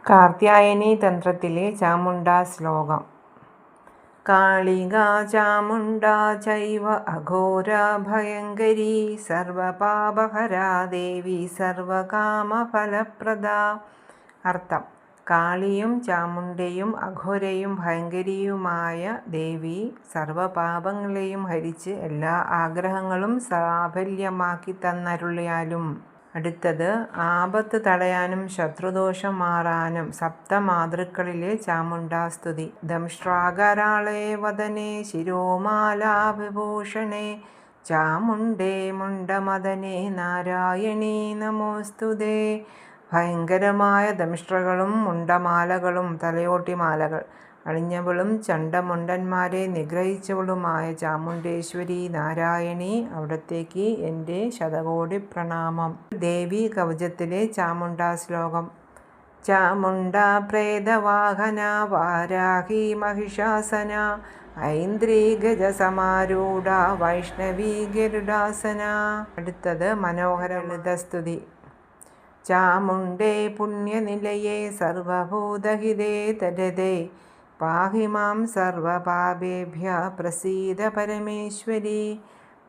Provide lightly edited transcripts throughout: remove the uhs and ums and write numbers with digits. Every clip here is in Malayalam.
കാർത്യായനി തന്ത്രത്തിലെ ചാമുണ്ഡാ ശ്ലോകം. കാളികാ ചാമുണ്ഡാ ചൈവ അഘോരാ ഭയങ്കരീ സർവപാപഹരാ ദേവി സർവകാമഫലപ്രദാ. അർത്ഥം: കാളിയും ചാമുണ്ഡയും അഘോരയും ഭയങ്കരിയുമായ ദേവി സർവപാപങ്ങളെയും ഹരിച്ച് എല്ലാ ആഗ്രഹങ്ങളും സാഫല്യമാക്കി തന്നരുളിയാലും. അടുത്തത് ആപത്ത് തടയാനും ശത്രുദോഷം മാറാനും സപ്തമാതൃക്കളിലെ ചാമുണ്ഡാസ്തുതി. ദംഷ്ട്രാകരാളേ വദനേ ശിരോമാലാവിഭൂഷണേ ചാമുണ്ഡേ മുണ്ഡമദനേ നാരായണീ നമോസ്തുതേ. ഭയങ്കരമായ ദംഷ്ട്രകളും മുണ്ടമാലകളും തലയോട്ടിമാലകൾ അണിഞ്ഞവളും ചണ്ഡമുണ്ടന്മാരെ നിഗ്രഹിച്ചവളുമായ ചാമുണ്ഡേശ്വരി നാരായണി, അവിടത്തേക്ക് എൻ്റെ ശതകോടി പ്രണാമം. ദേവി കവചത്തിലെ ചാമുണ്ഡാ ശ്ലോകം. ചാമുണ്ഡാ പ്രേതവാഹന വാരാഹി മഹിഷാസന ഐന്ദ്രീ ഗജസമാരൂഢ വൈഷ്ണവീ ഗരുഡാസന. അടുത്തത് മനോഹര ലളിതസ്തുതി. ചാമുണ്ഡേ പുണ്യനിലയേ സർവഭൂതഹിതേ തരതേ പാഹി മാം സർവപാപേഭ്യ പ്രസീദ പരമേശ്വരി.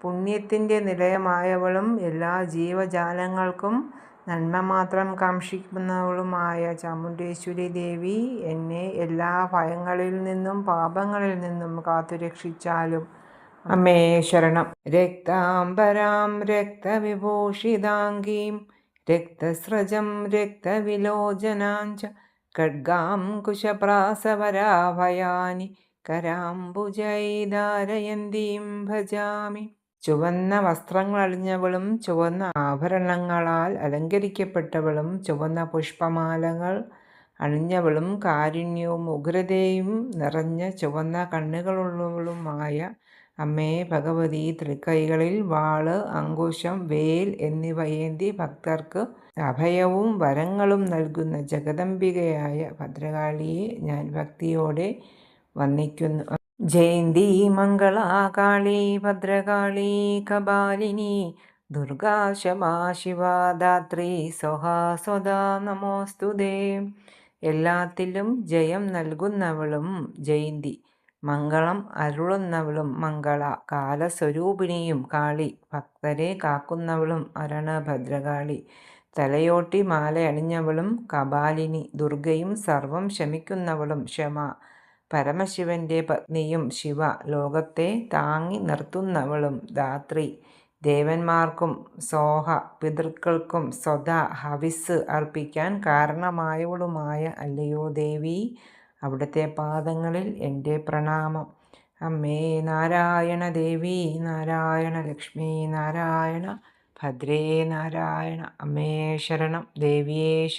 പുണ്യത്തിൻ്റെ നിലയമായവളും എല്ലാ ജീവജാലങ്ങൾക്കും നന്മ മാത്രം കാക്ഷിക്കുന്നവളുമായ ചാമുണ്ഡേശ്വരി ദേവി, എന്നെ എല്ലാ ഭയങ്ങളിൽ നിന്നും പാപങ്ങളിൽ നിന്നും കാത്തുരക്ഷിച്ചാലും. അമ്മേ ശരണം. രക്താംബരാം രക്തവിഭൂഷിതാംഗീം രക്തസ്രജം രക്തവിലോചനാഞ്ച ഖഡ്ഗാം കുശപ്രാസവരാഭയാനി കരാംബുജൈധാരയന്തീം ഭജാമി. ചുവന്ന വസ്ത്രങ്ങൾ അണിഞ്ഞവളും ചുവന്ന ആഭരണങ്ങളാൽ അലങ്കരിക്കപ്പെട്ടവളും ചുവന്ന പുഷ്പമാലകൾ അണിഞ്ഞവളും കാരുണ്യവും ഉഗ്രതയും നിറഞ്ഞ ചുവന്ന കണ്ണുകളുള്ളവളുമായ അമ്മേ ഭഗവതി, തൃക്കൈകളിൽ വാള്, അങ്കുശം, വേൽ എന്നിവ ഏന്തി ഭക്തർക്ക് അഭയവും വരങ്ങളും നൽകുന്ന ജഗദംബികയായ ഭദ്രകാളിയെ ഞാൻ ഭക്തിയോടെ വന്ദിക്കുന്നു. ജയന്തി മംഗളാ കാളി ഭദ്രകാളി കപാലിനി ദുർഗാ ശമാ ശിവാ ധാത്രി സ്വഹാ സ്വദാ നമോസ്തുതേ. എല്ലാത്തിലും ജയം നൽകുന്നവളും ജയന്തി, മംഗളം അരുളുന്നവളും മംഗള, കാലസ്വരൂപിണിയും കാളി, ഭക്തരെ കാക്കുന്നവളും അരണ ഭദ്രകാളി, തലയോട്ടി മാല അണിഞ്ഞവളും കപാലിനി, ദുർഗയും സർവം ശമിക്കുന്നവളും ക്ഷമ, പരമശിവന്റെ പത്നിയും ശിവ, ലോകത്തെ താങ്ങി നിർത്തുന്നവളും ധാത്രി, ദേവന്മാർക്കും സോഹ, പിതൃക്കൾക്കും സ്വദാ ഹവിസ് അർപ്പിക്കാൻ കാരണമായവളുമായ അല്ലയോ ദേവി, അവിടുത്തെ പാദങ്ങളിൽ എൻ്റെ പ്രണാമം. അമ്മേ നാരായണ ദേവി നാരായണ ലക്ഷ്മി നാരായണ ഭദ്രേ നാരായണ. അമ്മേ ശരണം. ദേവിയേ ശരണം.